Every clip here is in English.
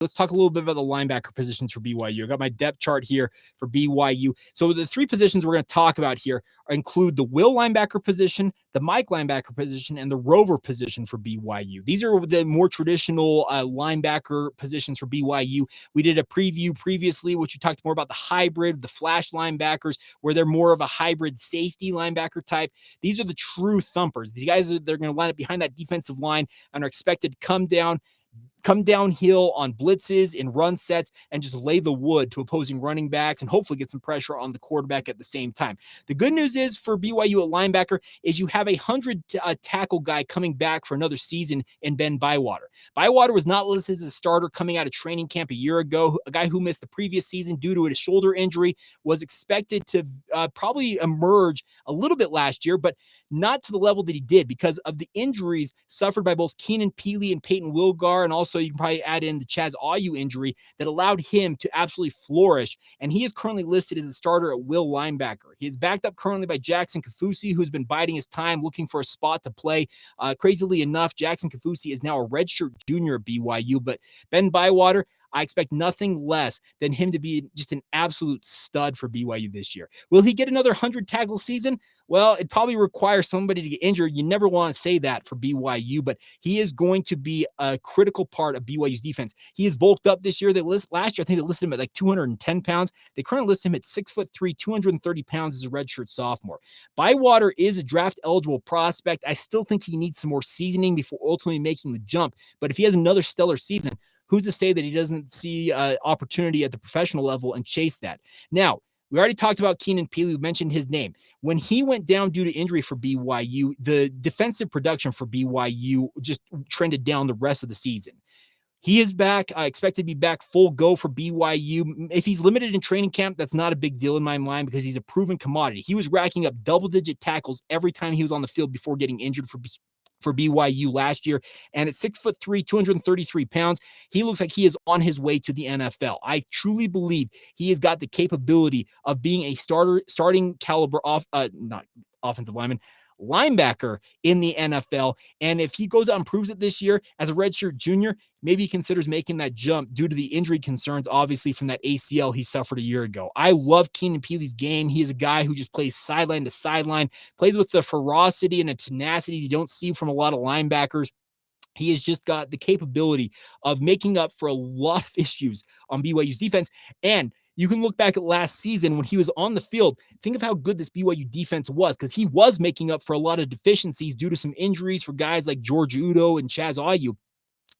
let's talk a little bit about the linebacker positions for BYU. I got my depth chart here for BYU. So the three positions we're going to talk about here include the will linebacker position, the Mike linebacker position, and the rover position for BYU. These are the more traditional linebacker positions for BYU. We did a preview previously, which we talked more about the hybrid, the flash linebackers, where they're more of a hybrid safety linebacker type. These are the true thumpers. These guys, they're going to line up behind that defensive line and are expected to come downhill on blitzes and run sets and just lay the wood to opposing running backs and hopefully get some pressure on the quarterback at the same time. The good news is for BYU at linebacker is you have a 100 tackle guy coming back for another season in Ben Bywater. Bywater was not listed as a starter coming out of training camp a year ago. A guy who missed the previous season due to a shoulder injury, was expected to probably emerge a little bit last year, but not to the level that he did because of the injuries suffered by both Keenan, Pili, and Payton Wilgar, and also you can probably add in the Chaz Ayu injury that allowed him to absolutely flourish. And he is currently listed as a starter at will linebacker. He is backed up currently by Jackson Kaufusi, who's been biding his time looking for a spot to play. Crazily enough, Jackson Kaufusi is now a redshirt junior at BYU, but Ben Bywater, I expect nothing less than him to be just an absolute stud for BYU this year. Will he get another 100 tackle season? Well, it probably requires somebody to get injured. You never want to say that for BYU, but he is going to be a critical part of BYU's defense. He is bulked up this year. Last year, I think they listed him at like 210 pounds. They currently list him at 6'3", 230 pounds as a redshirt sophomore. Bywater is a draft eligible prospect. I still think he needs some more seasoning before ultimately making the jump. But if he has another stellar season, who's to say that he doesn't see opportunity at the professional level and chase that? Now, we already talked about Keenan Pili. We mentioned his name. When he went down due to injury for BYU, the defensive production for BYU just trended down the rest of the season. He is back. I expect to be back full go for BYU. If he's limited in training camp, that's not a big deal in my mind because he's a proven commodity. He was racking up double-digit tackles every time he was on the field before getting injured for BYU last year. And at 6'3", 233 pounds, he looks like he is on his way to the NFL. I truly believe he has got the capability of being a starting caliber not offensive linebacker in the NFL. And if he goes out and proves it this year as a redshirt junior, maybe he considers making that jump due to the injury concerns, obviously, from that ACL he suffered a year ago. I love Keenan Pili's game. He is a guy who just plays sideline to sideline, plays with the ferocity and a tenacity you don't see from a lot of linebackers. He has just got the capability of making up for a lot of issues on BYU's defense. And you can look back at last season when he was on the field. Think of how good this BYU defense was because he was making up for a lot of deficiencies due to some injuries for guys like George Udo and Chaz Ayu.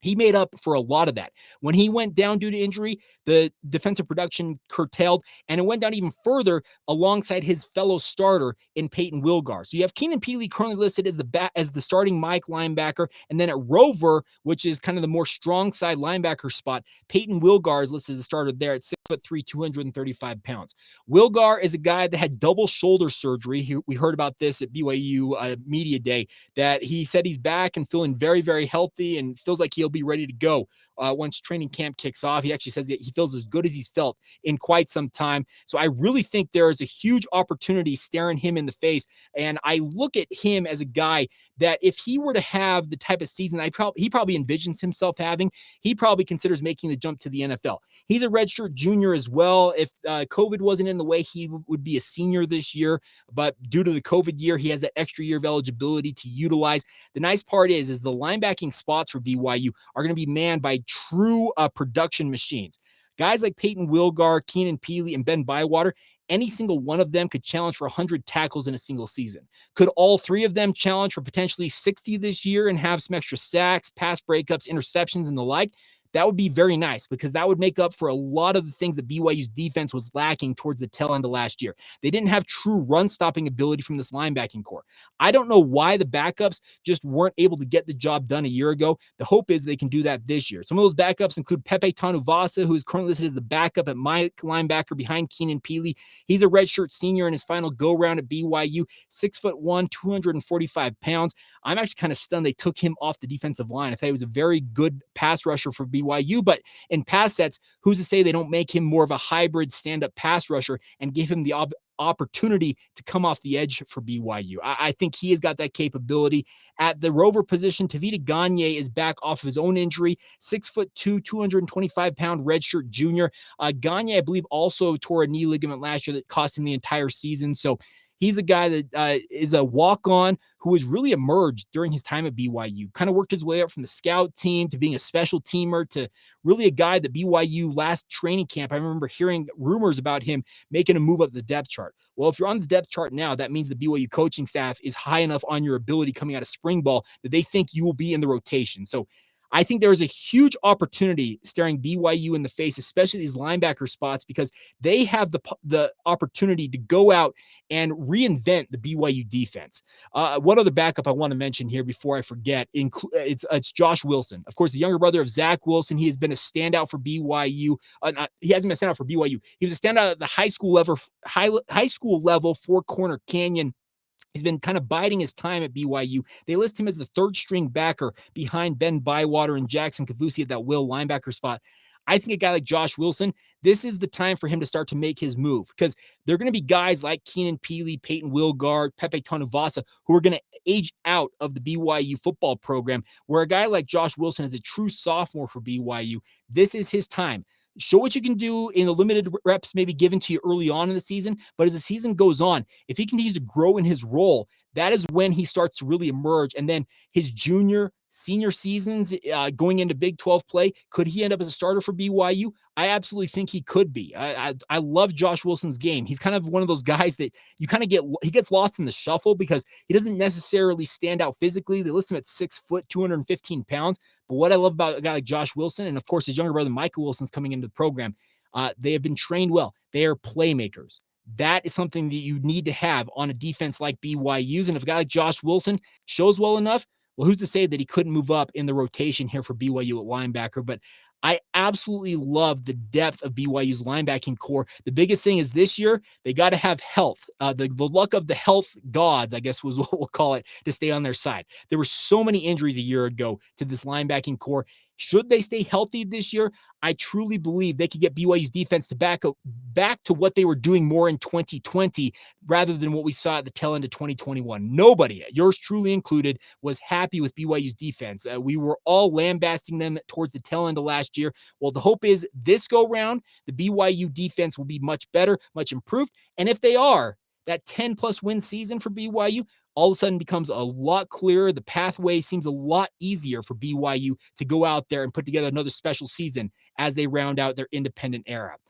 He made up for a lot of that. When he went down due to injury, the defensive production curtailed, and it went down even further alongside his fellow starter in Payton Wilgar. So you have Keenan Pili currently listed as the starting Mike linebacker, and then at rover, which is kind of the more strong side linebacker spot, Payton Wilgar is listed as a starter there at 6'3", 235 pounds. Wilgar is a guy that had double shoulder surgery. We heard about this at BYU Media Day, that he said he's back and feeling very, very healthy and feels like he'll be ready to go once training camp kicks off. He actually says that he feels as good as he's felt in quite some time. So I really think there is a huge opportunity staring him in the face. And I look at him as a guy that if he were to have the type of season he probably envisions himself having, he probably considers making the jump to the NFL. He's a redshirt junior as well. If COVID wasn't in the way, he would be a senior this year. But due to the COVID year, he has that extra year of eligibility to utilize. The nice part is the linebacking spots for BYU are going to be manned by true production machines. Guys like Payton Wilgar, Keenan Pili, and Ben Bywater, any single one of them could challenge for 100 tackles in a single season. Could all three of them challenge for potentially 60 this year and have some extra sacks, pass breakups, interceptions, and the like? That would be very nice because that would make up for a lot of the things that BYU's defense was lacking towards the tail end of last year. They didn't have true run-stopping ability from this linebacking core. I don't know why the backups just weren't able to get the job done a year ago. The hope is they can do that this year. Some of those backups include Pepe Tanuvasa, who is currently listed as the backup at Mike linebacker behind Keenan Pili. He's a redshirt senior in his final go-round at BYU, 6'1", 245 pounds. I'm actually kind of stunned they took him off the defensive line. I thought he was a very good pass rusher for BYU, but in pass sets, who's to say they don't make him more of a hybrid stand-up pass rusher and give him the opportunity to come off the edge for BYU. I think he has got that capability. At the rover position, Tavita Gagne is back off of his own injury, 6'2", 225-pound redshirt junior. Gagne, I believe, also tore a knee ligament last year that cost him the entire season. So he's a guy that is a walk-on who has really emerged during his time at BYU, kind of worked his way up from the scout team to being a special teamer to really a guy that BYU last training camp, I remember hearing rumors about him making a move up the depth chart. Well, if you're on the depth chart now, that means the BYU coaching staff is high enough on your ability coming out of spring ball that they think you will be in the rotation. So I think there's a huge opportunity staring BYU in the face, especially these linebacker spots, because they have the opportunity to go out and reinvent the BYU defense. One other backup I want to mention here before I forget, it's Josh Wilson. Of course, the younger brother of Zach Wilson. He has been a standout for BYU. He hasn't been a standout for BYU. He was a standout at the high school level for Corner Canyon. He's been kind of biding his time at BYU. They list him as the third string backer behind Ben Bywater and Jackson Kaufusi at that will linebacker spot. I think a guy like Josh Wilson, this is the time for him to start to make his move because there are going to be guys like Keenan, Pili, Payton, Wilgar, Pepe Tanuvasa who are going to age out of the BYU football program, where a guy like Josh Wilson is a true sophomore for BYU. This is his time. Show what you can do in the limited reps maybe given to you early on in the season. But as the season goes on, if he continues to grow in his role, that is when he starts to really emerge. And then his senior seasons going into Big 12 play, could he end up as a starter for BYU? I absolutely think he could be. I love Josh Wilson's game. He's kind of one of those guys that you kind of he gets lost in the shuffle because he doesn't necessarily stand out physically. They list him at 6 foot, 215 pounds. But what I love about a guy like Josh Wilson, and of course his younger brother Michael Wilson's coming into the program, they have been trained well. They are playmakers. That is something that you need to have on a defense like BYU's. And if a guy like Josh Wilson shows well enough, well, who's to say that he couldn't move up in the rotation here for BYU at linebacker? But I absolutely love the depth of BYU's linebacking core. The biggest thing is this year, they got to have health. The luck of the health gods, I guess was what we'll call it, to stay on their side. There were so many injuries a year ago to this linebacking core. Should they stay healthy this year, I truly believe they could get BYU's defense to back to what they were doing more in 2020 rather than what we saw at the tail end of 2021. Nobody, yours truly included, was happy with BYU's defense. We were all lambasting them towards the tail end of last year. Well, the hope is this go round, the BYU defense will be much better, much improved. And if they are, that 10-plus win season for BYU all of a sudden becomes a lot clearer. The pathway seems a lot easier for BYU to go out there and put together another special season as they round out their independent era.